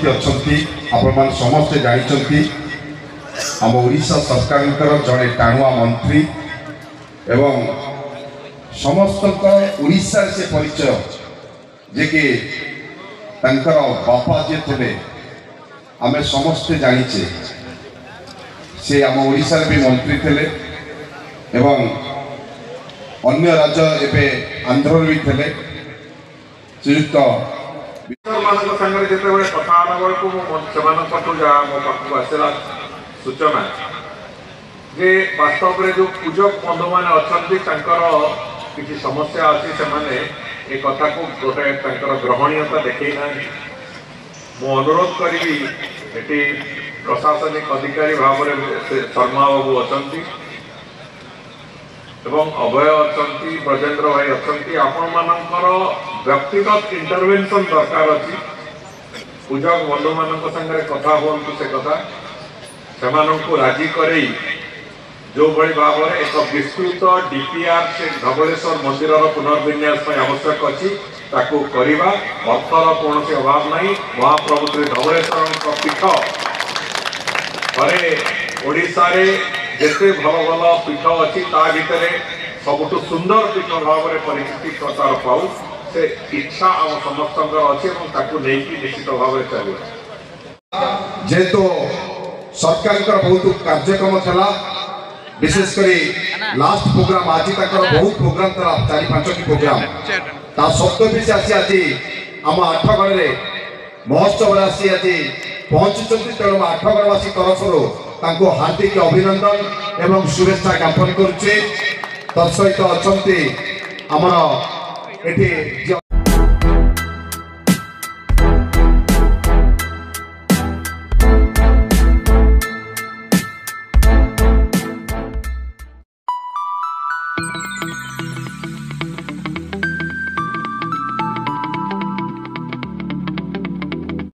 व्यक्ति अच्छा आपण समस्ते जानते आम ओडिशा सरकार जड़े टाणुआ मंत्री एवं समस्त ओडिशा से परिचय जे कि बापा जे थे आम समस्ते जानीचे से आम ओडिशा भी मंत्री थे एवं अन्य राज्य एवं आंध्र भी थे श्रीयुक्त सागर जिते कथा बेलू से मो पाक आसला सूचना जे वास्तव में जो पूजक बंधु मैंने अच्छा किसी समस्या अच्छी से कथा को गोटे ग्रहणीयता देखे ना मु अनुरोध करी प्रशासनिक अधिकारी भाव में शर्मा बाबू अच्छा एवं अभय अच्छा ब्रजेंद्र भाई अच्छा आपण मानकर व्यक्तिगत इंटरवेंशन दरकार अच्छी पूजक बंधु मान सागर कथा हूँ से कथा से राजी कर जो भाई भाव में एक विस्तृत डीपीआर से धवलेश्वर मंदिर पुनर्विन्यास आवश्यक अच्छी ताकू करवा अर्थर कौन अभाव नहीं महाप्रभु श्री धवलेश्वर पीठ ओडिशा रे जिते भल भल पीठ अच्छी भितर सबुठ सुंदर पीठ भाव में परिचिति प्रचार पाऊ से इच्छा आम समस्त अच्छी निश्चित भाव में चल जेहेतु सरकार बहुत कार्यक्रम था विशेषकर लास्ट प्रोग्राम आज बहुत प्रोग्राम था 4-5 प्रोग्राम ता सत्व भी आसी आज आम आठगढ़ महोत्सव आसी आज पहुंची तेणु आठगढ़वासी तरफ हार्दिक अभिनंदन एवं शुभेच्छा ज्ञापन करुचे तत्सहित अच्छा आमर ये